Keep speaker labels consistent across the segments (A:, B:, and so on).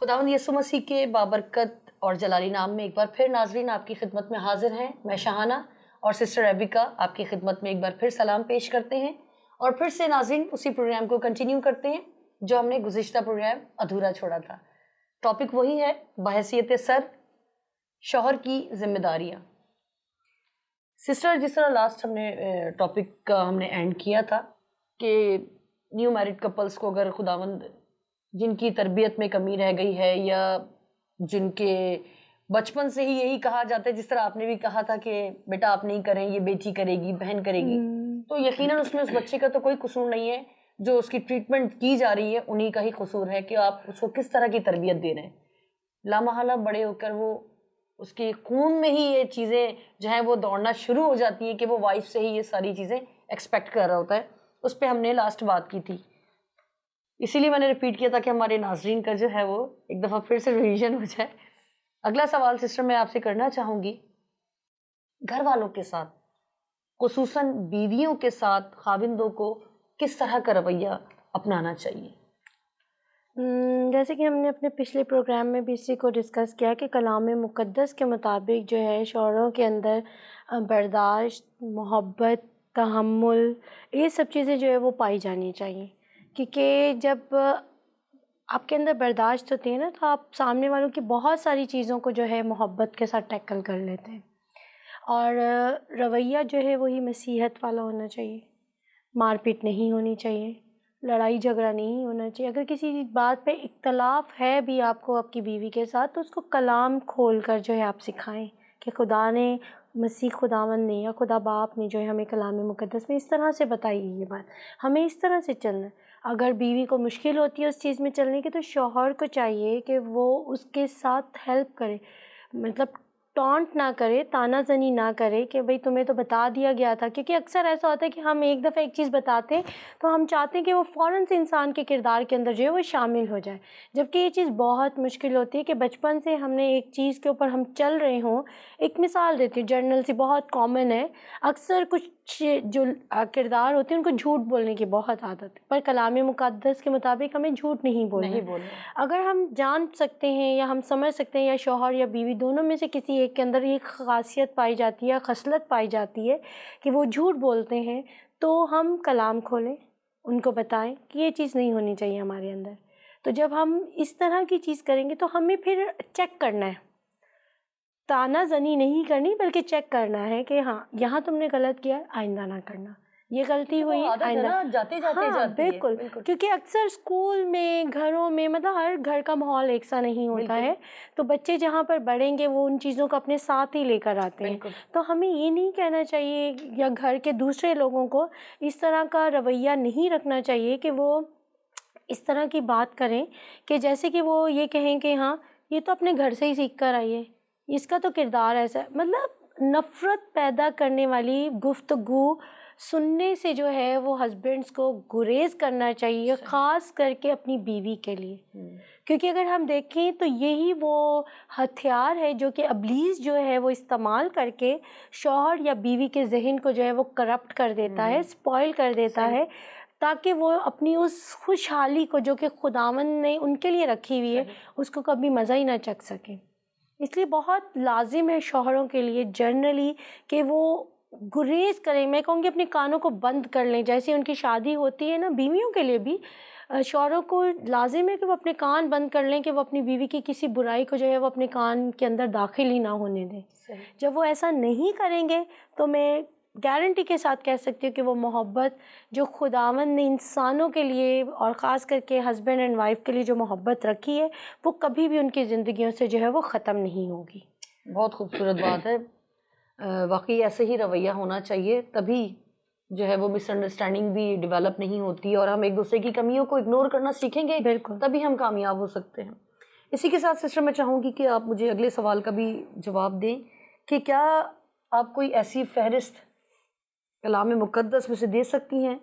A: खुदावंद यीशु मसीह के बाबरकत और जलाली नाम में एक बार फिर नाजरीन आपकी खिदमत में हाजिर हैं। मैं शाहाना और सिस्टर रेबिका आपकी खिदमत में एक बार फिर सलाम पेश करते हैं और फिर से नाजरीन उसी प्रोग्राम को कंटिन्यू करते हैं जो हमने गुज़िश्ता प्रोग्राम अधूरा छोड़ा था। टॉपिक वही है, बहैसियत सर शौहर की जिम्मेदारियाँ। सिस्टर, जिस तरह लास्ट हमने टॉपिक का हमने एंड किया था कि न्यू मैरिड कपल्स को अगर खुदावंद जिनकी तरबियत में कमी रह गई है या जिनके बचपन से ही यही कहा जाता है, जिस तरह आपने भी कहा था कि बेटा आप नहीं करें, ये बेटी करेगी, बहन करेगी, तो यकीनन उसमें उस बच्चे का तो कोई कसूर नहीं है। जो उसकी ट्रीटमेंट की जा रही है उन्हीं का ही कसूर है कि आप उसको किस तरह की तरबियत दे रहे हैं। लामहला बड़े होकर वो उसके खून में ही ये चीज़ें जो हैं वो दौड़ना शुरू हो जाती हैं कि वो वाइफ से ही ये सारी चीज़ें एक्सपेक्ट कर रहा होता है। उस पर हमने लास्ट बात की थी, इसीलिए मैंने रिपीट किया था कि हमारे नाजरीन का जो है वो एक दफ़ा फिर से रिवीजन हो जाए। अगला सवाल सिस्टर मैं आपसे करना चाहूँगी, घर वालों के साथ खुसूसन बीवियों के साथ खाविंदों को किस तरह का रवैया अपनाना चाहिए?
B: जैसे कि हमने अपने पिछले प्रोग्राम में भी इसी को डिस्कस किया कि कलाम मुक़द्दस के मुताबिक जो है शौहरों के अंदर बर्दाश्त, मोहब्बत, तहम्मुल, ये सब चीज़ें जो है वो पाई जानी चाहिए। क्योंकि जब आपके अंदर बर्दाश्त होती है ना, तो आप सामने वालों की बहुत सारी चीज़ों को जो है मोहब्बत के साथ टैकल कर लेते हैं। और रवैया जो है वही मसीहत वाला होना चाहिए। मारपीट नहीं होनी चाहिए, लड़ाई झगड़ा नहीं होना चाहिए। अगर किसी बात पे इख्तलाफ है भी आपको आपकी बीवी के साथ, तो उसको कलाम खोल कर जो है आप सिखाएं कि खुदा ने, मसीह खुदावंद ने या खुदा बाप ने जो है हमें कलाम मुक़द्दस में इस तरह से बताई है ये बात, हमें इस तरह से चलना है। अगर बीवी को मुश्किल होती है उस चीज़ में चलने की, तो शौहर को चाहिए कि वो उसके साथ हेल्प करे, मतलब टॉन्ट ना करे, तानाज़नी ना करे कि भाई तुम्हें तो बता दिया गया था। क्योंकि अक्सर ऐसा होता है कि हम एक दफ़ा एक चीज़ बताते हैं तो हम चाहते हैं कि वो फ़ौरन से इंसान के किरदार के अंदर जो है वो शामिल हो जाए, जबकि ये चीज़ बहुत मुश्किल होती है कि बचपन से हमने एक चीज़ के ऊपर हम चल रहे हों। एक मिसाल देती हूँ, जर्नल सी बहुत कॉमन है। अक्सर कुछ जो किरदार होते हैं उनको झूठ बोलने की बहुत आदत है, पर कलाम मुक़द्दस के मुताबिक हमें झूठ नहीं बोलना। अगर हम जान सकते हैं या हम समझ सकते हैं या शौहर या बीवी दोनों में से किसी एक के अंदर ये ख़ासियत पाई जाती है, खसलत पाई जाती है कि वो झूठ बोलते हैं, तो हम कलाम खोलें, उनको बताएं कि ये चीज़ नहीं होनी चाहिए हमारे अंदर। तो जब हम इस तरह की चीज़ करेंगे तो हमें फिर चेक करना है, तानाज़नी नहीं करनी, बल्कि चेक करना है कि हाँ यहाँ तुमने गलत किया, आइंदा ना करना, ये गलती हुई आइंदा।
A: जाते
B: बिल्कुल। क्योंकि अक्सर स्कूल में, घरों में, मतलब हर घर का माहौल एक सा नहीं होता है, तो बच्चे जहाँ पर बढ़ेंगे वो उन चीज़ों को अपने साथ ही लेकर आते हैं। तो हमें ये नहीं कहना चाहिए या घर के दूसरे लोगों को इस तरह का रवैया नहीं रखना चाहिए कि वो इस तरह की बात करें कि जैसे कि वो ये कहें कि हाँ ये तो अपने घर से ही सीख कर आई है, इसका तो किरदार ऐसा है। मतलब नफ़रत पैदा करने वाली गुफ्तगू सुनने से जो है वो हस्बैंड्स को गुरेज करना चाहिए, ख़ास करके अपनी बीवी के लिए। क्योंकि अगर हम देखें तो यही वो हथियार है जो कि इब्लीस जो है वो इस्तेमाल करके शौहर या बीवी के जहन को जो है वो करप्ट कर देता है, स्पॉइल कर देता है, ताकि वो अपनी उस खुशहाली को जो कि खुदावंद ने उनके लिए रखी हुई है उसको कभी मज़ा ही ना चख सके। इसलिए बहुत लाजिम है शौहरों के लिए जनरली कि वो गुरेज करें। मैं कहूँगी अपने कानों को बंद कर लें। जैसे उनकी शादी होती है ना, बीवियों के लिए भी शौहरों को लाजिम है कि वो अपने कान बंद कर लें कि वो अपनी बीवी की किसी बुराई को जो है वो अपने कान के अंदर दाखिल ही ना होने दें। जब वो ऐसा नहीं करेंगे तो मैं गारंटी के साथ कह सकती हूँ कि वो मोहब्बत जो खुदावंद ने इंसानों के लिए और ख़ास करके हस्बैंड एंड वाइफ के लिए जो मोहब्बत रखी है वो कभी भी उनकी ज़िंदगियों से जो है वो ख़त्म नहीं होगी।
A: बहुत खूबसूरत बात है। वाकई ऐसे ही रवैया होना चाहिए, तभी जो है वो मिसअंडरस्टैंडिंग भी डेवलप नहीं होती और हम एक दूसरे की कमियों को इग्नोर करना सीखेंगे, तभी हम कामयाब हो सकते हैं। इसी के साथ सिस्टर मैं चाहूँगी कि आप मुझे अगले सवाल का भी जवाब दें कि क्या आप कोई ऐसी फहरिस्त कलाम मुक़द्दस में से दे सकती हैं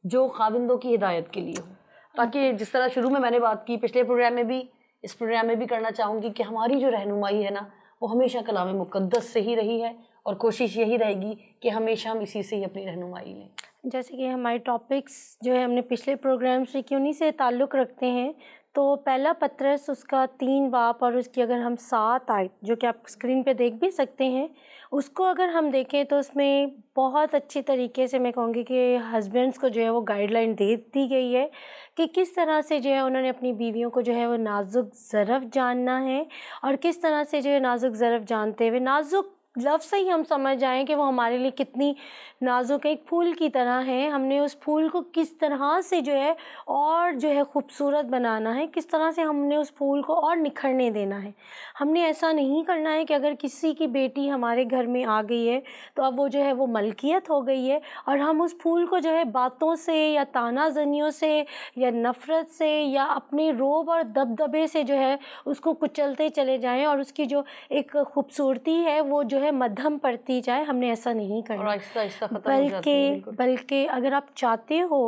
A: जो खाविंदों की हिदायत के लिए हो, ताकि जिस तरह शुरू में मैंने बात की, पिछले प्रोग्राम में भी, इस प्रोग्राम में भी करना चाहूँगी कि हमारी जो रहनुमाई है ना वो हमेशा कलाम मुक़द्दस से ही रही है और कोशिश यही रहेगी कि हमेशा हम इसी से ही अपनी रहनुमाई लें।
B: जैसे कि हमारे टॉपिक्स जो है हमने पिछले प्रोग्राम से कि उन्हीं से ताल्लुक़ रखते हैं, तो पहला पत्रस उसका 3 बाब और उसकी अगर हम 7 आयत, जो कि आप स्क्रीन पे देख भी सकते हैं, उसको अगर हम देखें तो उसमें बहुत अच्छी तरीके से मैं कहूँगी कि हस्बैंड्स को जो है वो गाइडलाइन दे दी गई है कि किस तरह से जो है उन्होंने अपनी बीवियों को जो है वो नाजुक ज़रफ़ जानना है, और किस तरह से जो है नाजुक ज़रफ़ जानते हुए, नाजुक लफ्ज़ से ही हम समझ जाएं कि वो हमारे लिए कितनी नाजुक है, एक फूल की तरह है। हमने उस फूल को किस तरह से जो है और जो है ख़ूबसूरत बनाना है, किस तरह से हमने उस फूल को और निखरने देना है। हमने ऐसा नहीं करना है कि अगर किसी की बेटी हमारे घर में आ गई है तो अब वो जो है वो मलकियत हो गई है और हम उस फूल को जो है बातों से या तानाज़नियों से या नफ़रत से या अपने रोब और दबदबे से जो है उसको कुचलते चले जाएं और उसकी जो एक खूबसूरती है वो जो है मध्यम पड़ती जाए। हमने ऐसा नहीं
A: और
B: करना,
A: आहिस्ता आहिस्ता खत्म हो जाती है। बिल्कुल।
B: बल्कि अगर आप चाहते हो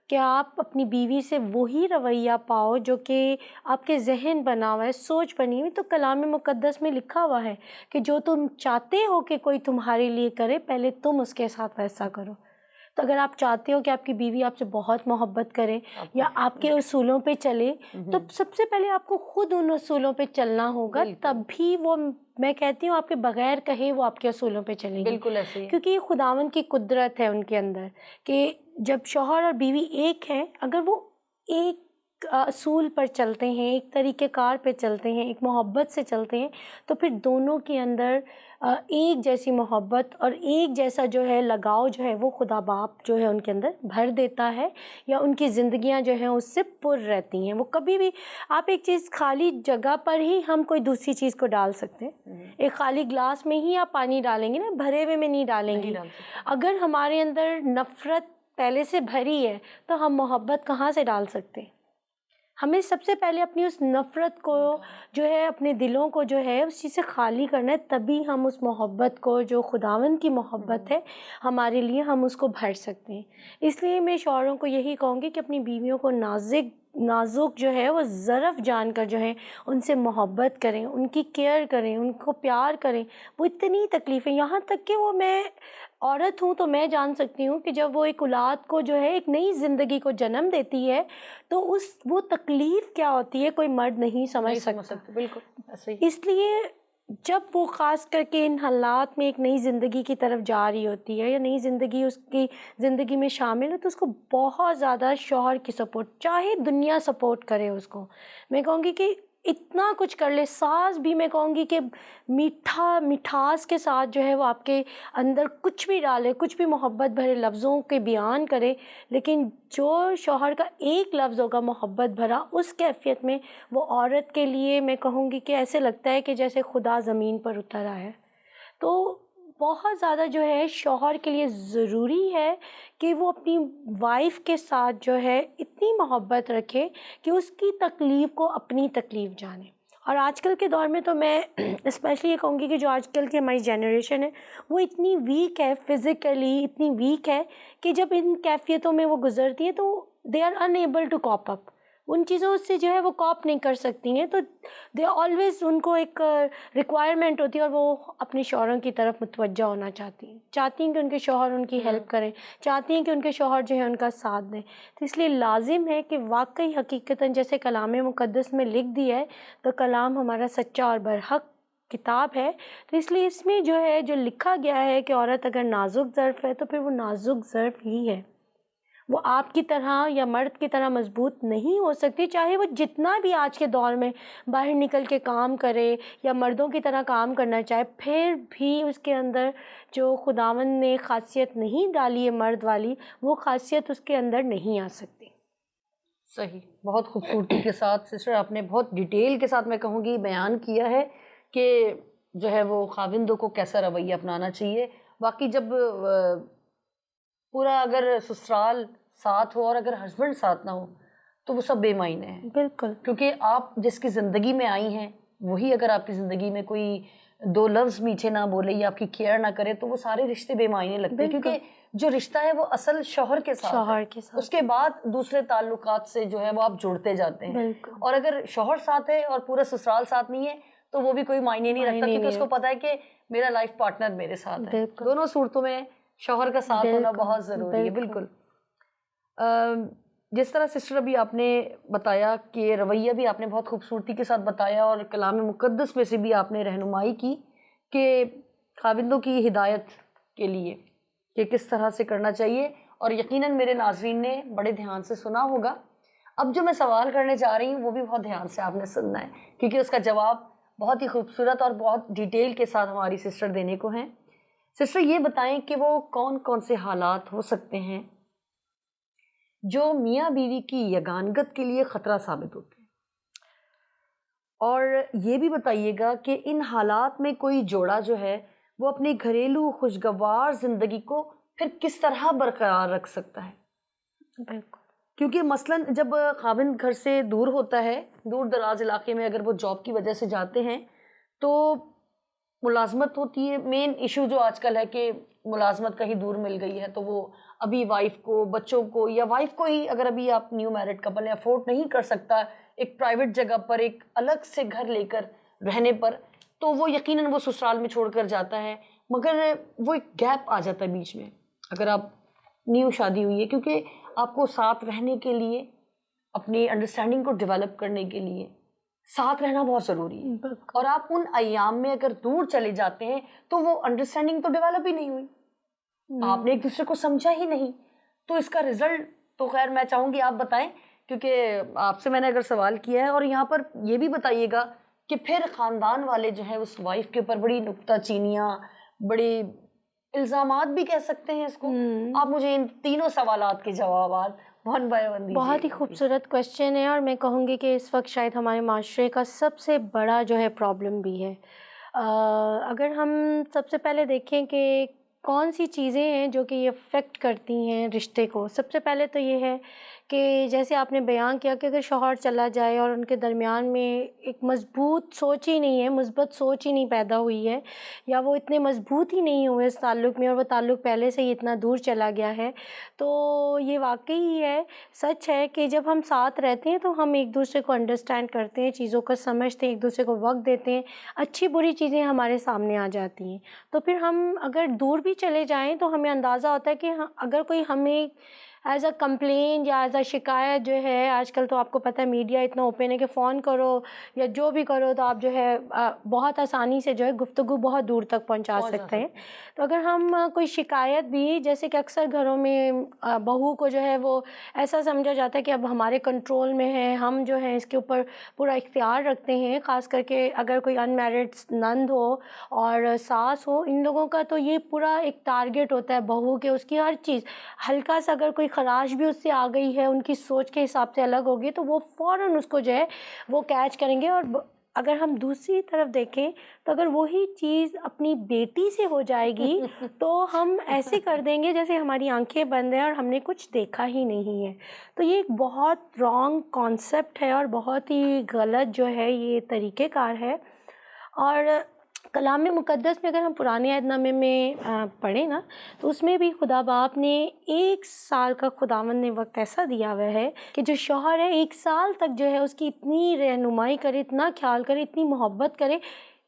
B: कि आप अपनी बीवी से वही रवैया पाओ जो कि आपके जहन बना हुआ है, सोच बनी हुई, तो कलाम मुक़द्दस में लिखा हुआ है कि जो तुम चाहते हो कि कोई तुम्हारे लिए करे, पहले तुम उसके साथ वैसा करो। तो अगर आप चाहते हो कि आपकी बीवी आपसे बहुत मोहब्बत करे या आपके उसूलों पे चले, तो सबसे पहले आपको खुद उन उसूलों पे चलना होगा, तभी वो, मैं कहती हूँ, आपके बगैर कहे वो आपके उसूलों पे चलेगी।
A: बिल्कुल ऐसे ही।
B: क्योंकि ये खुदावन की कुदरत है उनके अंदर कि जब शौहर और बीवी एक हैं, अगर वो एक असूल पर चलते हैं, एक तरीक़ेकार पे चलते हैं, एक मोहब्बत से चलते हैं, तो फिर दोनों के अंदर एक जैसी मोहब्बत और एक जैसा जो है लगाव जो है वो खुदा बाप जो है उनके अंदर भर देता है, या उनकी ज़िंदगियां जो हैं उससे पुर रहती हैं। वो कभी भी, आप एक चीज़ खाली जगह पर ही हम कोई दूसरी चीज़ को डाल सकते हैं। एक खाली ग्लास में ही आप पानी डालेंगे ना, भरे हुए में नहीं डालेंगे। अगर हमारे अंदर नफ़रत पहले से भरी है तो हम मोहब्बत कहाँ से डाल सकते हैं? हमें सबसे पहले अपनी उस नफ़रत को जो है, अपने दिलों को जो है उस चीज़ से खाली करना है, तभी हम उस मोहब्बत को, जो खुदावन की मोहब्बत है हमारे लिए, हम उसको भर सकते हैं। इसलिए मैं शौहरों को यही कहूँगी कि अपनी बीवियों को नाजुक जो है वो ज़रफ़ जानकर जो है उनसे मोहब्बत करें, उनकी केयर करें, उनको प्यार करें। वो इतनी तकलीफ़ें, यहाँ तक कि वो, मैं औरत हूँ तो मैं जान सकती हूँ कि जब वो एक औलाद को जो है एक नई ज़िंदगी को जन्म देती है तो वो तकलीफ़ क्या होती है कोई मर्द नहीं समझ सकता।
A: बिल्कुल ऐसे ही।
B: इसलिए जब वो ख़ास करके इन हालात में एक नई ज़िंदगी की तरफ जा रही होती है या नई ज़िंदगी उसकी ज़िंदगी में शामिल है, तो उसको बहुत ज़्यादा शौहर की सपोर्ट, चाहे दुनिया सपोर्ट करे उसको, मैं कहूँगी कि इतना कुछ कर ले। सास भी, मैं कहूँगी कि मिठास के साथ जो है वो आपके अंदर कुछ भी डाले, कुछ भी मोहब्बत भरे लफ्ज़ों के बयान करे, लेकिन जो शौहर का एक लफ्ज़ होगा मोहब्बत भरा, उस कैफ़ियत में वो औरत के लिए, मैं कहूँगी कि ऐसे लगता है कि जैसे खुदा ज़मीन पर उतर आया है। तो बहुत ज़्यादा जो है शौहर के लिए ज़रूरी है कि वो अपनी वाइफ़ के साथ जो है इतनी मोहब्बत रखे कि उसकी तकलीफ़ को अपनी तकलीफ़ जाने। और आजकल के दौर में तो मैं स्पेशली ये कहूँगी कि जो आजकल की हमारी जनरेशन है वो इतनी वीक है, फ़िज़िकली इतनी वीक है कि जब इन कैफ़ियतों में वो गुज़रती है तो they are unable to cop up, उन चीज़ों से जो है वो कॉप नहीं कर सकती हैं, तो दे ऑलवेज़, उनको एक रिक्वायरमेंट होती है और वो अपने शौहरों की तरफ मुतवज्जा होना चाहती हैं कि उनके शौहर उनकी हेल्प करें, चाहती हैं कि उनके शौहर जो है उनका साथ दें। तो इसलिए लाजिम है कि वाकई हकीकतन जैसे कलाम मुक़द्दस में लिख दिया है, तो कलाम हमारा सच्चा और बरहक किताब है, तो इसलिए इसमें जो है जो लिखा गया है कि औरत अगर नाजुक ज़र्फ़ है तो फिर वो नाजुक ज़र्फ़ ही है। वो आपकी तरह या मर्द की तरह मजबूत नहीं हो सकती, चाहे वो जितना भी आज के दौर में बाहर निकल के काम करे या मर्दों की तरह काम करना चाहे, फिर भी उसके अंदर जो खुदावन ने खासियत नहीं डाली है मर्द वाली, वो खासियत उसके अंदर नहीं आ सकती।
A: सही, बहुत खूबसूरती के साथ सिस्टर आपने बहुत डिटेल के साथ, मैं कहूँगी, बयान किया है कि जो है वो खाविंदों को कैसा रवैया अपनाना चाहिए। बाकी जब पूरा अगर ससुराल साथ हो और अगर हस्बैंड साथ ना हो तो वो सब बेमायने हैं।
B: बिल्कुल,
A: क्योंकि आप जिसकी ज़िंदगी में आई हैं वही अगर आपकी ज़िंदगी में कोई दो लफ्ज़ मीठे ना बोले या आपकी केयर ना करे तो वो सारे रिश्ते बेमायने लगते हैं। क्योंकि जो रिश्ता है वो असल शौहर के साथ है, उसके बाद दूसरे ताल्लुकात से जो है वो आप जुड़ते जाते हैं। और अगर शौहर साथ है और पूरा ससुराल साथ नहीं है तो वो भी कोई मायने नहीं रखता, क्योंकि उसको पता है कि मेरा लाइफ पार्टनर मेरे साथ है। दोनों सूरतों में शौहर का साथ होना बहुत ज़रूरी है। बिल्कुल। जिस तरह सिस्टर अभी आपने बताया कि रवैया भी आपने बहुत खूबसूरती के साथ बताया और कलाम मुक़द्दस में से भी आपने रहनुमाई की कि खाविंदों की हिदायत के लिए कि किस तरह से करना चाहिए, और यकीनन मेरे नाज़रीन ने बड़े ध्यान से सुना होगा। अब जो मैं सवाल करने जा रही हूँ वो भी बहुत ध्यान से आपने सुनना है, क्योंकि उसका जवाब बहुत ही खूबसूरत और बहुत डिटेल के साथ हमारी सिस्टर देने को हैं। सिस्टर ये बताएं कि वो कौन कौन से हालात हो सकते हैं जो मियाँ बीवी की यगानगत के लिए ख़तरा साबित होते हैं, और ये भी बताइएगा कि इन हालात में कोई जोड़ा जो है वो अपनी घरेलू खुशगवार ज़िंदगी को फिर किस तरह बरकरार रख सकता है।
B: बिल्कुल।
A: क्योंकि मसलन जब खाविंद घर से दूर होता है, दूर दराज इलाके में अगर वो जॉब की वजह से जाते हैं, तो मुलाजमत होती है। मेन इशू जो आजकल है कि मुलाजमत कहीं दूर मिल गई है, तो वो अभी वाइफ को, बच्चों को, या वाइफ को ही अगर अभी आप न्यू मैरिड कपल अफोर्ड नहीं कर सकता एक प्राइवेट जगह पर एक अलग से घर लेकर रहने पर, तो वो यकीनन वो ससुराल में छोड़कर जाता है। मगर वो एक गैप आ जाता है बीच में अगर आप न्यू शादी हुई है, क्योंकि आपको साथ रहने के लिए, अपनी अंडरस्टैंडिंग को डेवलप करने के लिए साथ रहना बहुत ज़रूरी है। और आप उन अय्याम में अगर दूर चले जाते हैं तो वो अंडरस्टैंडिंग तो डेवलप ही नहीं हुई, आपने एक दूसरे को समझा ही नहीं, तो इसका रिजल्ट तो खैर मैं चाहूँगी आप बताएं, क्योंकि आपसे मैंने अगर सवाल किया है। और यहाँ पर ये भी बताइएगा कि फिर ख़ानदान वाले जो है उस वाइफ के ऊपर बड़ी नुक्ताचीनियाँ, बड़ी इल्ज़ामात भी कह सकते हैं इसको। आप मुझे इन तीनों सवालात के जवाब वन बाय वन दीजिए।
B: बहुत ही खूबसूरत क्वेश्चन है, और मैं कहूँगी कि इस वक्त शायद हमारे माशरे का सबसे बड़ा जो है प्रॉब्लम भी है। अगर हम सबसे पहले देखें कि कौन सी चीज़ें हैं जो कि अफेक्ट करती हैं रिश्ते को, सबसे पहले तो ये है कि जैसे आपने बयान किया कि अगर शौहर चला जाए और उनके दरमियान में एक मज़बूत सोच ही नहीं है, मुस्बत सोच ही नहीं पैदा हुई है, या वो इतने मज़बूत ही नहीं हुए इस ताल्लुक़ में, और वो ताल्लुक़ पहले से ही इतना दूर चला गया है, तो ये वाकई ही है, सच है कि जब हम साथ रहते हैं तो हम एक दूसरे को अंडरस्टैंड करते हैं, चीज़ों को समझते हैं, एक दूसरे को वक्त देते हैं, अच्छी बुरी चीज़ें हमारे सामने आ जाती हैं। तो फिर हम अगर दूर भी चले जाएँ तो हमें अंदाज़ा होता है कि अगर कोई हमें एज़ अ कंप्लेन या एज़ अ शिकायत जो है, आजकल तो आपको पता है मीडिया इतना ओपन है कि फ़ोन करो या जो भी करो तो आप जो है बहुत आसानी से जो है गुफ्तगू बहुत दूर तक पहुंचा सकते हैं। तो अगर हम कोई शिकायत भी, जैसे कि अक्सर घरों में बहू को जो है वो ऐसा समझा जाता है कि अब हमारे कंट्रोल में है, हम जो है इसके ऊपर पूरा इख्तियार रखते हैं, ख़ास करके अगर कोई अनमैरिड नंद हो और सास हो, इन लोगों का तो ये पूरा एक टारगेट होता है बहू के, उसकी हर चीज़, हल्का सा अगर कोई ख़राश भी उससे आ गई है, उनकी सोच के हिसाब से अलग होगी, तो वो फ़ौरन उसको जो है वो कैच करेंगे। और अगर हम दूसरी तरफ देखें तो अगर वही चीज़ अपनी बेटी से हो जाएगी तो हम ऐसे कर देंगे जैसे हमारी आंखें बंद हैं और हमने कुछ देखा ही नहीं है। तो ये एक बहुत रॉन्ग कॉन्सेप्ट है और बहुत ही गलत जो है ये तरीक़ेकार है। और कलाम मुक़द्दस में अगर हम पुराने अहदनामे में पढ़ें ना, तो उसमें भी खुदा बाप ने 1 साल का खुदावंद ने वक्त ऐसा दिया हुआ है कि जो शौहर है 1 साल तक जो है उसकी इतनी रहनुमाई करे, इतना ख्याल करे, इतनी मोहब्बत करे।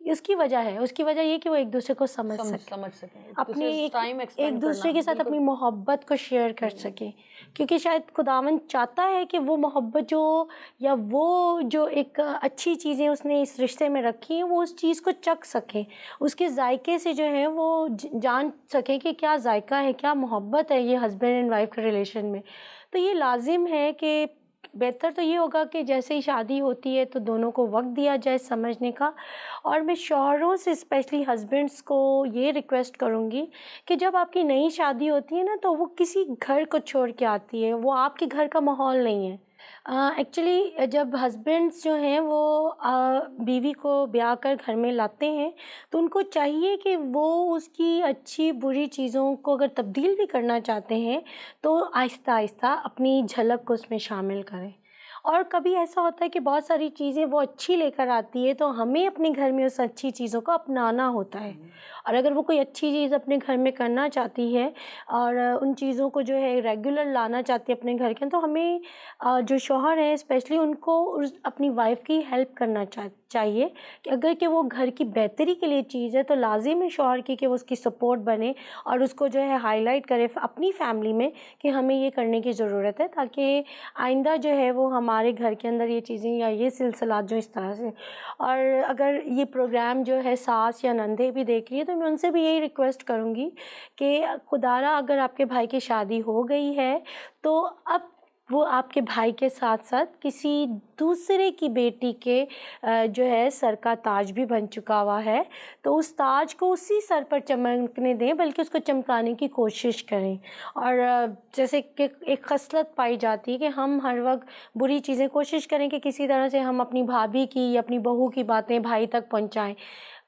B: उसकी वजह ये कि वो एक दूसरे को समझ सके, अपने एक दूसरे के साथ अपनी मोहब्बत को शेयर कर सके, क्योंकि शायद खुदावंद चाहता है कि वो मोहब्बत जो, या वो जो एक अच्छी चीज़ें उसने इस रिश्ते में रखी हैं, वो उस चीज़ को चख सके, उसके जायके से जो है वो जान सके कि क्या जायका है, क्या मोहब्बत है ये हस्बैंड एंड वाइफ के रिलेशन में। तो ये लाजिम है कि बेहतर तो ये होगा कि जैसे ही शादी होती है तो दोनों को वक्त दिया जाए समझने का। और मैं शौहरों से, स्पेशली हस्बैंड्स को ये रिक्वेस्ट करूँगी कि जब आपकी नई शादी होती है ना, तो वो किसी घर को छोड़ के आती है, वो आपके घर का माहौल नहीं है। एक्चुअली जब हस्बैंड्स जो हैं वो बीवी को ब्याह कर घर में लाते हैं, तो उनको चाहिए कि वो उसकी अच्छी बुरी चीज़ों को अगर तब्दील भी करना चाहते हैं तो आहिस्ता आहिस्ता अपनी झलक को उसमें शामिल करें। और कभी ऐसा होता है कि बहुत सारी चीज़ें वो अच्छी लेकर आती है, तो हमें अपने घर में उस अच्छी चीज़ों को अपनाना होता है। और अगर वो कोई अच्छी चीज़ अपने घर में करना चाहती है और उन चीज़ों को जो है रेगुलर लाना चाहती है अपने घर के, तो हमें जो शौहर हैं स्पेशली उनको अपनी वाइफ की हेल्प करना चाहिए कि अगर कि वो घर की बेहतरी के लिए चीज़ है तो लाजिम है शौहर की कि वो उसकी सपोर्ट बने और उसको जो है हाईलाइट करे अपनी फैमिली में कि हमें ये करने की ज़रूरत है, ताकि आइंदा जो है वो हमारे घर के अंदर ये चीज़ें या ये सिलसिलात जो इस तरह से। और अगर ये प्रोग्राम जो है सास या नंदे भी देख रही है तो मैं उनसे भी यही रिक्वेस्ट करूँगी कि खुदारा अगर आपके भाई की शादी हो गई है तो अब वो आपके भाई के साथ साथ किसी दूसरे की बेटी के जो है सर का ताज भी बन चुका हुआ है, तो उस ताज को उसी सर पर चमकने दें, बल्कि उसको चमकाने की कोशिश करें। और जैसे कि एक खसलत पाई जाती है कि हम हर वक्त बुरी चीज़ें कोशिश करें कि किसी तरह से हम अपनी भाभी की या अपनी बहू की बातें भाई तक पहुंचाएं।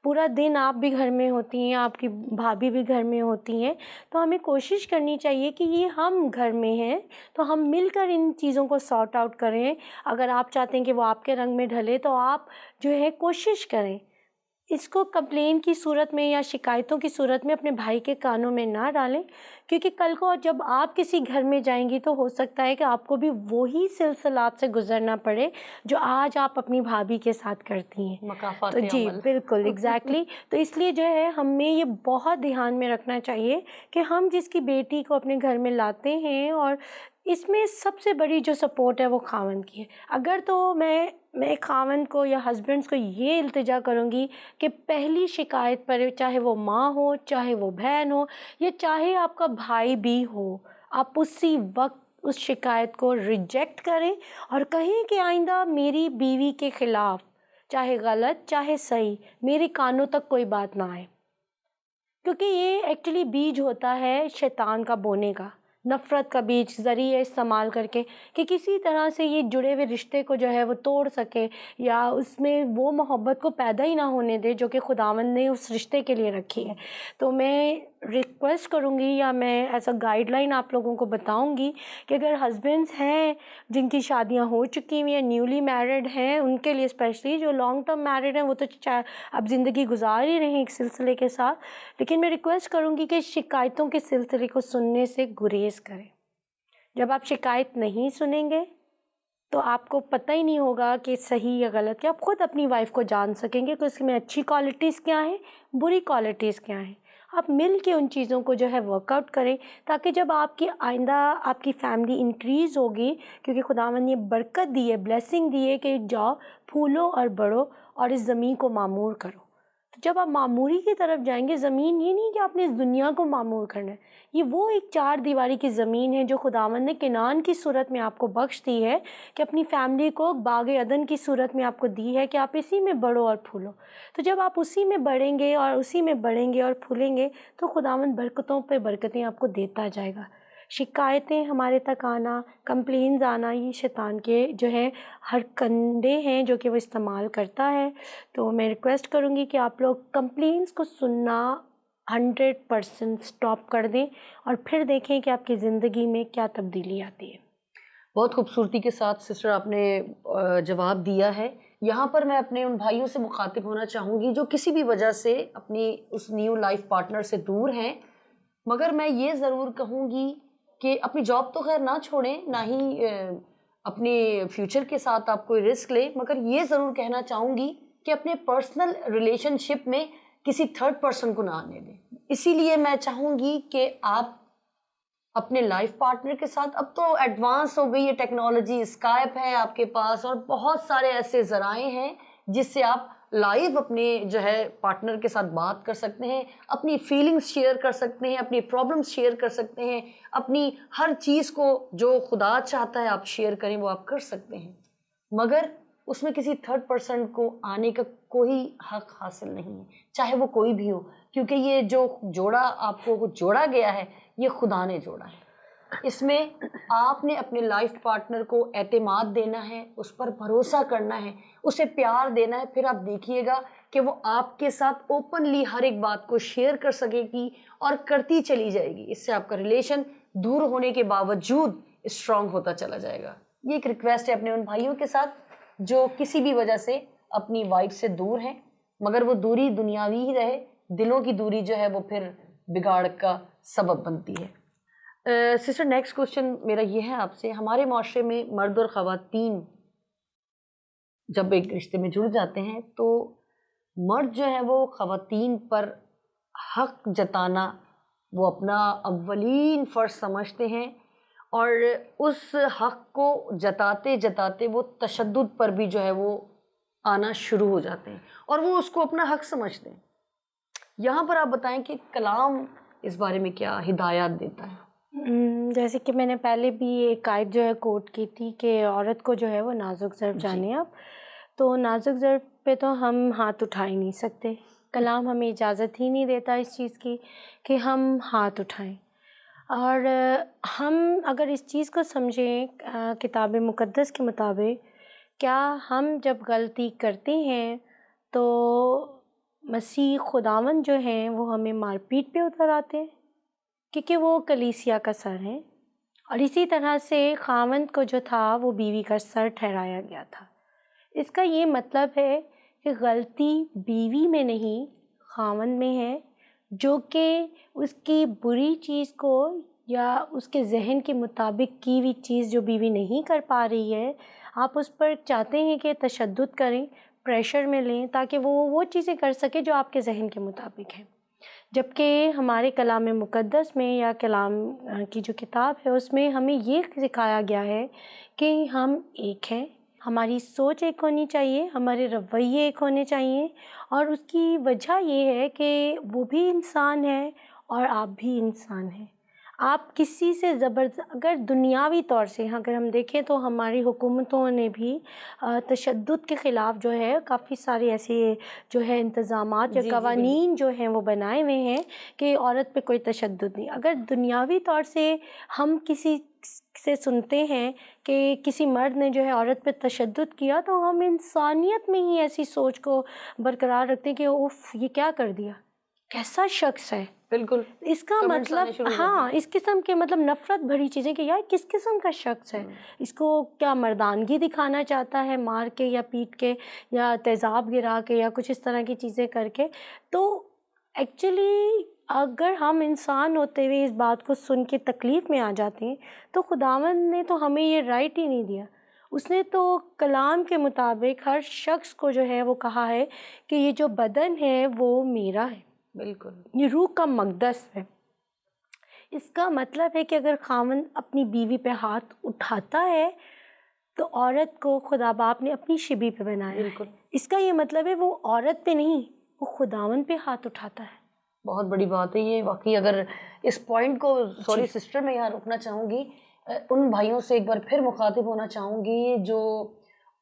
B: पूरा दिन आप भी घर में होती हैं, आपकी भाभी भी घर में होती हैं, तो हमें कोशिश करनी चाहिए कि ये हम घर में हैं तो हम मिलकर इन चीज़ों को सॉर्ट आउट करें। अगर आप चाहते हैं कि वो आपके रंग में ढले तो आप जो है कोशिश करें, इसको कंप्लेन की सूरत में या शिकायतों की सूरत में अपने भाई के कानों में ना डालें, क्योंकि कल को जब आप किसी घर में जाएंगी तो हो सकता है कि आपको भी वही सिलसिलात से गुजरना पड़े जो आज आप अपनी भाभी के साथ करती हैं। तो
A: मकाफाते
B: जी
A: अमल।
B: बिल्कुल एग्जैक्टली तो इसलिए जो है हमें ये बहुत ध्यान में रखना चाहिए कि हम जिसकी बेटी को अपने घर में लाते हैं, और इसमें सबसे बड़ी जो सपोर्ट है वो खावंद की है। अगर तो मैं खावंद को या हस्बैंड्स को ये इल्तिजा करूँगी कि पहली शिकायत पर, चाहे वो माँ हो, चाहे वो बहन हो, या चाहे आपका भाई भी हो, आप उसी वक्त उस शिकायत को रिजेक्ट करें और कहें कि आइंदा मेरी बीवी के ख़िलाफ़, चाहे गलत चाहे सही, मेरे कानों तक कोई बात ना आए। क्योंकि ये एक्चुअली बीज होता है शैतान का बोने का, नफ़रत का बीज ज़रिए इस्तेमाल करके कि किसी तरह से ये जुड़े हुए रिश्ते को जो है वो तोड़ सके या उसमें वो मोहब्बत को पैदा ही ना होने दे जो कि खुदावंद ने उस रिश्ते के लिए रखी है। तो मैं रिक्वेस्ट करूँगी या मैं ऐसा गाइडलाइन आप लोगों को बताऊँगी कि अगर हस्बैंड्स हैं जिनकी शादियाँ हो चुकी हुई हैं, न्यूली मैरिड हैं, उनके लिए स्पेशली, जो लॉन्ग टर्म मैरिड हैं वो तो अब ज़िंदगी गुजार ही रहे हैं एक सिलसिले के साथ, लेकिन मैं रिक्वेस्ट करूँगी कि शिकायतों के सिलसिले को सुनने से गुरेज करें। जब आप शिकायत नहीं सुनेंगे तो आपको पता ही नहीं होगा कि सही या गलत, कि आप खुद अपनी वाइफ को जान सकेंगे कि उसमें अच्छी क्वालिटीज़ क्या हैं, बुरी क्वालिटीज़ क्या हैं। आप मिल के उन चीज़ों को जो है वर्कआउट करें, ताकि जब आपकी आइंदा आपकी फैमिली इंक्रीज़ होगी, क्योंकि खुदावंद ने बरकत दी है, ब्लेसिंग दी है कि जाओ फूलो और बढ़ो और इस ज़मीन को मामूर करो। तो जब आप मामूरी की तरफ जाएंगे, ज़मीन ये नहीं कि आपने इस दुनिया को मामूर करना है, ये वो एक चार दीवारी की ज़मीन है जो खुदावंद ने किनान की सूरत में आपको बख्श दी है, कि अपनी फैमिली को बाग अदन की सूरत में आपको दी है कि आप इसी में बढ़ो और फूलो। तो जब आप उसी में बढ़ेंगे और उसी में बढ़ेंगे और फूलेंगे तो खुदावंद बरकतों पे बरकतें आपको देता जाएगा। शिकायतें हमारे तक आना, कंप्लेंट्स आना, ये शैतान के जो है हर कंडे हैं जो कि वो इस्तेमाल करता है। तो मैं रिक्वेस्ट करूँगी कि आप लोग कंप्लेंट्स को सुनना 100% स्टॉप कर दें और फिर देखें कि आपकी ज़िंदगी में क्या तब्दीली आती है।
A: बहुत खूबसूरती के साथ सिस्टर आपने जवाब दिया है। यहाँ पर मैं अपने उन भाइयों से मुखातिब होना चाहूँगी जो किसी भी वजह से अपनी उस न्यू लाइफ पार्टनर से दूर हैं, मगर मैं ये ज़रूर कहूँगी कि अपनी जॉब तो खैर ना छोड़ें, ना ही अपने फ्यूचर के साथ आप कोई रिस्क लें, मगर ये ज़रूर कहना चाहूँगी कि अपने पर्सनल रिलेशनशिप में किसी थर्ड पर्सन को ना आने दें। इसीलिए मैं चाहूँगी कि आप अपने लाइफ पार्टनर के साथ, अब तो एडवांस हो गई है टेक्नोलॉजी, स्काइप है आपके पास और बहुत सारे ऐसे ज़राए हैं जिससे आप लाइव अपने जो है पार्टनर के साथ बात कर सकते हैं, अपनी फीलिंग्स शेयर कर सकते हैं, अपनी प्रॉब्लम्स शेयर कर सकते हैं, अपनी हर चीज़ को जो खुदा चाहता है आप शेयर करें वो आप कर सकते हैं, मगर उसमें किसी थर्ड पर्सन को आने का कोई हक हासिल नहीं है, चाहे वो कोई भी हो, क्योंकि ये जो जोड़ा आपको जोड़ा गया है ये खुदा ने जोड़ा है। इसमें आपने अपने लाइफ पार्टनर को एतमाद देना है, उस पर भरोसा करना है, उसे प्यार देना है, फिर आप देखिएगा कि वो आपके साथ ओपनली हर एक बात को शेयर कर सकेगी और करती चली जाएगी। इससे आपका रिलेशन दूर होने के बावजूद स्ट्रांग होता चला जाएगा। ये एक रिक्वेस्ट है अपने उन भाइयों के साथ जो किसी भी वजह से अपनी वाइफ से दूर हैं, मगर वो दूरी दुनियावी ही रहे, दिलों की दूरी जो है वो फिर बिगाड़ का सबब बनती है। सिस्टर, नेक्स्ट क्वेश्चन मेरा ये है आपसे, हमारे माशरे में मर्द और ख़वातीन जब एक रिश्ते में जुड़ जाते हैं तो मर्द जो है वो ख़वातीन पर हक जताना वो अपना अव्वलीन फ़र्ज समझते हैं, और उस हक को जताते जताते वो तशद्दुद पर भी जो है वो आना शुरू हो जाते हैं और वो उसको अपना हक समझते हैं। यहाँ पर आप बताएं कि कलाम इस बारे में क्या हिदायत देता है?
B: जैसे कि मैंने पहले भी एक आयत जो है कोट की थी कि औरत को जो है वो नाजुक ज़र्फ़ जाने आप, तो नाजुक ज़र्फ़ पे तो हम हाथ उठा ही नहीं सकते। कलाम हमें इजाज़त ही नहीं देता इस चीज़ की कि हम हाथ उठाएं। और हम अगर इस चीज़ को समझें किताब मुक़द्दस के मुताबिक, क्या हम जब गलती करते हैं तो मसीह खुदावंद जो हैं वो हमें मारपीट पे उतर आते हैं, क्योंकि वो कलीसिया का सर हैं, और इसी तरह से खावंद को जो था वो बीवी का सर ठहराया गया था। इसका ये मतलब है कि गलती बीवी में नहीं खावंद में है, जो कि उसकी बुरी चीज़ को या उसके जहन के मुताबिक की हुई चीज़ जो बीवी नहीं कर पा रही है, आप उस पर चाहते हैं कि तशद्दुद करें, प्रेशर में लें ताकि वो चीज़ें कर सके जो आपके जहन के मुताबिक हैं। जबकि हमारे कलाम मुक़द्दस में या कलाम की जो किताब है उसमें हमें ये सिखाया गया है कि हम एक हैं, हमारी सोच एक होनी चाहिए, हमारे रवैये एक होने चाहिए, और उसकी वजह ये है कि वो भी इंसान है और आप भी इंसान हैं। आप किसी से अगर दुनियावी तौर से अगर हम देखें तो हमारी हुकूमतों ने भी तशद्दुद के ख़िलाफ़ जो है काफ़ी सारे ऐसे जो है इंतज़ामात या कवानीन जो हैं वो बनाए हुए हैं कि औरत पे कोई तशद्दुद नहीं। अगर दुनियावी तौर से हम किसी से सुनते हैं कि किसी मर्द ने जो है औरत पे तशद्दुद किया, तो हम इंसानियत में ही ऐसी सोच को बरकरार रखते हैं कि उफ़ ये क्या कर दिया, कैसा शख्स है।
A: बिल्कुल,
B: इसका मतलब हाँ, इस किस्म के मतलब नफ़रत भरी चीज़ें कि यार किस किस्म का शख्स है, इसको क्या मर्दानगी दिखाना चाहता है मार के या पीट के या तेज़ाब गिरा के या कुछ इस तरह की चीज़ें करके। तो एक्चुअली अगर हम इंसान होते हुए इस बात को सुन के तकलीफ़ में आ जाते हैं, तो खुदावंद ने तो हमें ये राइट ही नहीं दिया। उसने तो कलाम के मुताबिक हर शख्स को जो है वो कहा है कि ये जो बदन है वो मेरा है,
A: बिल्कुल
B: ये रूह का मक़दस है। इसका मतलब है कि अगर खावंद अपनी बीवी पे हाथ उठाता है तो औरत को खुदा बाप ने अपनी शिबी पे बनाया है। इसका ये मतलब है वो औरत पे नहीं, वो खुदावंद पे हाथ उठाता है।
A: बहुत बड़ी बात है ये वाकई। अगर इस पॉइंट को, सॉरी सिस्टर, मैं यहाँ रुकना चाहूँगी, उन भाइयों से एक बार फिर मुखातिब होना चाहूँगी जो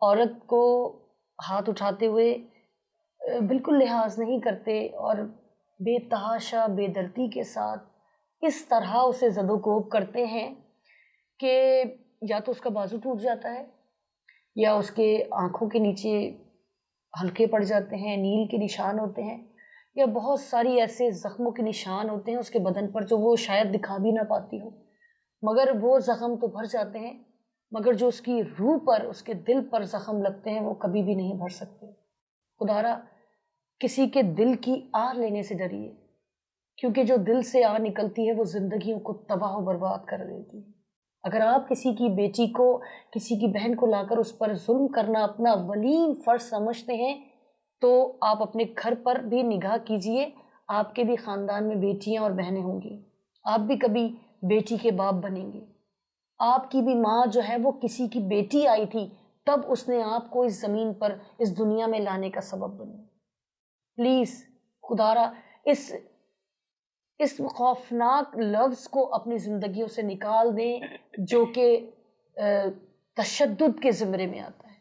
A: औरत को हाथ उठाते हुए बिल्कुल लिहाज नहीं करते और बेतहाशा बेदर्दी के साथ इस तरह उसे ज़दोकोब करते हैं कि या तो उसका बाजू टूट जाता है या उसके आँखों के नीचे हल्के पड़ जाते हैं, नील के निशान होते हैं, या बहुत सारी ऐसे ज़ख्मों के निशान होते हैं उसके बदन पर जो वो शायद दिखा भी ना पाती हो, मगर वो ज़ख्म तो भर जाते हैं, मगर जो उसकी रूह पर, उसके दिल पर ज़ख्म लगते हैं वो कभी भी नहीं भर सकते। खुदारा किसी के दिल की आह लेने से डरिए, क्योंकि जो दिल से आह निकलती है वो ज़िंदगियों को तबाह बर्बाद कर देती है। अगर आप किसी की बेटी को, किसी की बहन को लाकर उस पर जुल्म करना अपना वलीन फ़र्ज समझते हैं, तो आप अपने घर पर भी निगाह कीजिए, आपके भी ख़ानदान में बेटियां और बहनें होंगी, आप भी कभी बेटी के बाप बनेंगे। आपकी भी माँ जो है वो किसी की बेटी आई थी, तब उसने आपको इस ज़मीन पर, इस दुनिया में लाने का सबब बनी। प्लीज़ खुदारा इस खौफनाक लफ्ज़ को अपनी ज़िंदगियों से निकाल दें जो कि तशद्दुद के ज़िम्रे में आता है।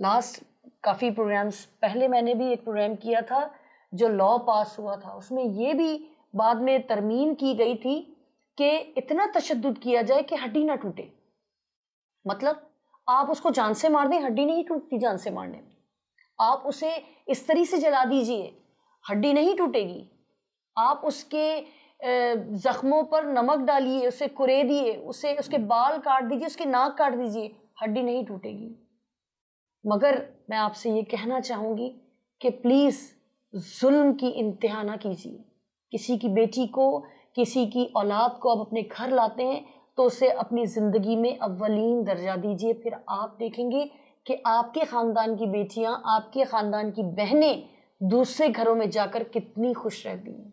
A: लास्ट काफ़ी प्रोग्राम्स पहले मैंने भी एक प्रोग्राम किया था जो लॉ पास हुआ था, उसमें ये भी बाद में तरमीम की गई थी कि इतना तशद्दुद किया जाए कि हड्डी ना टूटे। मतलब आप उसको जान से मार दें, हड्डी नहीं टूटती जान से मारने में। आप उसे इस तरह से जला दीजिए, हड्डी नहीं टूटेगी। आप उसके ज़ख्मों पर नमक डालिए, उसे कुरे दिए, उसे उसके बाल काट दीजिए, उसकी नाक काट दीजिए, हड्डी नहीं टूटेगी। मगर मैं आपसे ये कहना चाहूँगी कि प्लीज़ जुल्म की इंतहा ना कीजिए। किसी की बेटी को, किसी की औलाद को आप अपने घर लाते हैं तो उसे अपनी ज़िंदगी में अव्वलीन दर्जा दीजिए। फिर आप देखेंगे कि आपके ख़ानदान की बेटियां, आपके ख़ानदान की बहनें दूसरे घरों में जाकर कितनी खुश रहती हैं।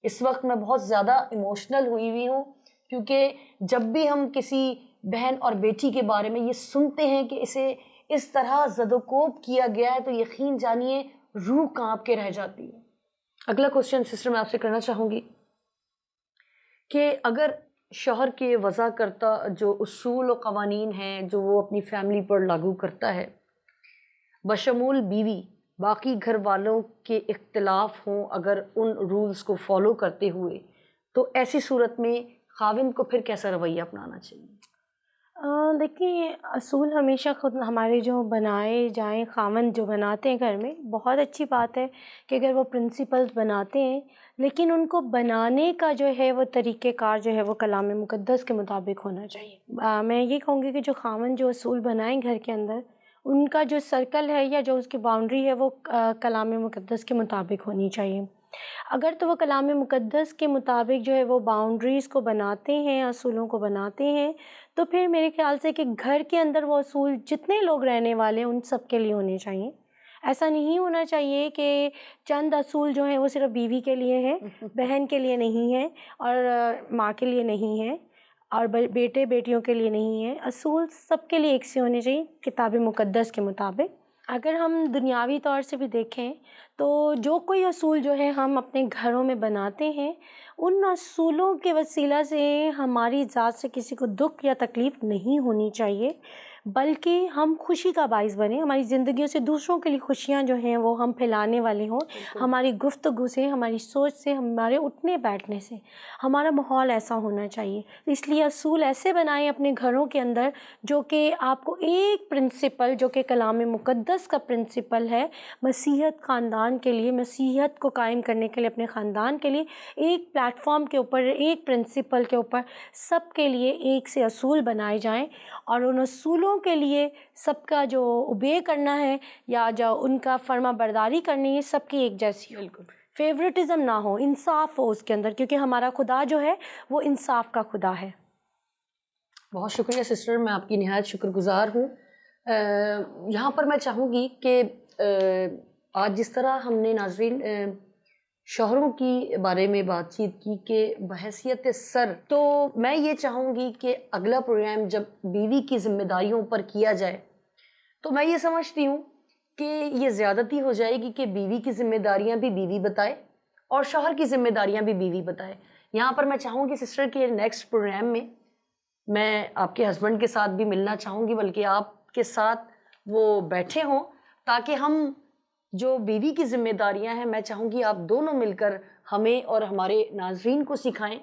A: इस वक्त मैं बहुत ज़्यादा इमोशनल हुई हूँ, क्योंकि जब भी हम किसी बहन और बेटी के बारे में ये सुनते हैं कि इसे इस तरह ज़दोकोब किया गया है, तो यकीन जानिए रूह कांप के रह जाती है। अगला क्वेश्चन सिस्टर मैं आपसे करना चाहूँगी कि अगर शौहर के वज़ा करता जो उसूल और क़वानीन हैं जो वो अपनी फैमिली पर लागू करता है, बशमूल बीवी बाकी घर वालों के इख्तिलाफ हों अगर उन रूल्स को फॉलो करते हुए, तो ऐसी सूरत में खाविंद को फिर कैसा रवैया अपनाना चाहिए?
B: देखिए, असूल हमेशा खुद हमारे जो बनाए जाएँ, खामन जो बनाते हैं घर में, बहुत अच्छी बात है कि अगर वो प्रिंसिपल्स बनाते हैं, लेकिन उनको बनाने का जो है वो तरीक़ेकार जो है वो कलाम मुक़द्दस के मुताबिक होना चाहिए। मैं ये कहूँगी कि जो खामन जो असूल बनाएँ घर के अंदर, उनका जो सर्कल है या जो उसकी बाउंड्री है वो कलाम मुक़द्दस के मुताबिक होनी चाहिए। अगर तो वो कलाम मुक़द्दस के मुताबिक जो है वो बाउंड्रीज़ को बनाते हैं, असूलों को बनाते हैं, तो फिर मेरे ख़्याल से कि घर के अंदर वो असूल जितने लोग रहने वाले हैं उन सब के लिए होने चाहिए। ऐसा नहीं होना चाहिए कि चंद असूल जो हैं वो सिर्फ़ बीवी के लिए हैं, बहन के लिए नहीं है और माँ के लिए नहीं है और बेटे बेटियों के लिए नहीं है। असूल सबके लिए एक से होने चाहिए किताब मुक़द्दस के मुताबिक। अगर हम दुनियावी तौर से भी देखें तो जो कोई असूल जो है हम अपने घरों में बनाते हैं, उन असूलों के वसीला से हमारी ज़ात से किसी को दुख या तकलीफ़ नहीं होनी चाहिए, बल्कि हम खुशी का बाइस बने। हमारी ज़िंदगियों से दूसरों के लिए खुशियाँ जो हैं वो हम फैलाने वाले हों। हमारी गुफ्तगू से, हमारी सोच से, हमारे उठने बैठने से हमारा माहौल ऐसा होना चाहिए। इसलिए असूल ऐसे बनाएं अपने घरों के अंदर जो कि आपको एक प्रिंसिपल जो कि कलाम मुक़द्दस का प्रिंसिपल है, मसीहत ख़ानदान के लिए, मसीहत को कायम करने के लिए अपने ख़ानदान के लिए एक प्लेटफॉर्म के ऊपर, एक प्रिंसिपल के ऊपर सब के लिए एक से असूल बनाए जाएँ और उन असूलों के लिए सबका जो ओबे करना है या जो उनका फर्मा बरदारी करनी है, सबकी एक जैसी हो।
A: बिल्कुल।
B: फेवरेटिज़म ना हो, इंसाफ हो उसके अंदर, क्योंकि हमारा खुदा जो है वो इंसाफ का खुदा है।
A: बहुत शुक्रिया सिस्टर, मैं आपकी निहायत शुक्रगुज़ार हूँ। यहाँ पर मैं चाहूँगी कि आज जिस तरह हमने नाज़रीन शौहरों की बारे में बातचीत की कि बहैसियत सर, तो मैं ये चाहूँगी कि अगला प्रोग्राम जब बीवी की ज़िम्मेदारियों पर किया जाए, तो मैं ये समझती हूँ कि ये ज़्यादती हो जाएगी कि बीवी की ज़िम्मेदारियाँ भी बीवी बताए और शौहर की ज़िम्मेदारियाँ भी बीवी बताए। यहाँ पर मैं चाहूँगी सिस्टर कि नेक्स्ट प्रोग्राम में मैं आपके हस्बैंड के साथ भी मिलना चाहूँगी, बल्कि आपके साथ वो बैठे हों, ताकि हम जो बीवी की ज़िम्मेदारियां हैं, मैं चाहूँगी आप दोनों मिलकर हमें और हमारे नाज़रीन को सिखाएं,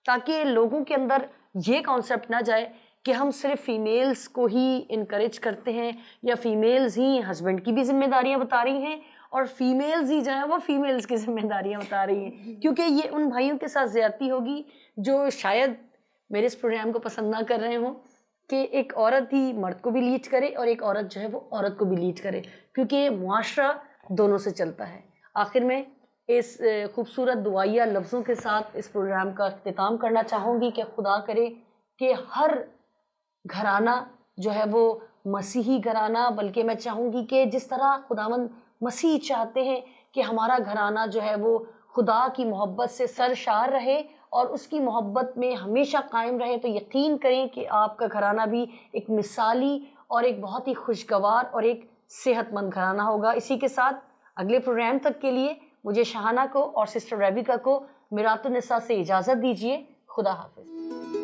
A: ताकि लोगों के अंदर ये कॉन्सेप्ट ना जाए कि हम सिर्फ फीमेल्स को ही इनकरेज करते हैं या फीमेल्स ही हस्बैंड की भी ज़िम्मेदारियां बता रही हैं और फीमेल्स ही जो है वो फीमेल्स की ज़िम्मेदारियां बता रही हैं, क्योंकि ये उन भाइयों के साथ ज़्यादती होगी जो शायद मेरे इस प्रोग्राम को पसंद ना कर रहे हों कि एक औरत ही मर्द को भी लीड करे और एक औरत जो है वो औरत को भी लीड करे, क्योंकि मुआशरा दोनों से चलता है। आखिर में इस खूबसूरत दुआया लफ्ज़ों के साथ इस प्रोग्राम का इख्तिताम करना चाहूँगी कि खुदा करे कि हर घराना जो है वो मसीही घराना, बल्कि मैं चाहूँगी कि जिस तरह खुदावंद मसीह चाहते हैं कि हमारा घराना जो है वो खुदा की मोहब्बत से सरशार रहे और उसकी मोहब्बत में हमेशा कायम रहे, तो यकीन करें कि आपका घराना भी एक मिसाली और एक बहुत ही खुशगवार और एक सेहतमंद घराना होगा। इसी के साथ अगले प्रोग्राम तक के लिए मुझे शाहाना को और सिस्टर रेबिका को मिरातुन्निसा से इजाज़त दीजिए। खुदा हाफिज़।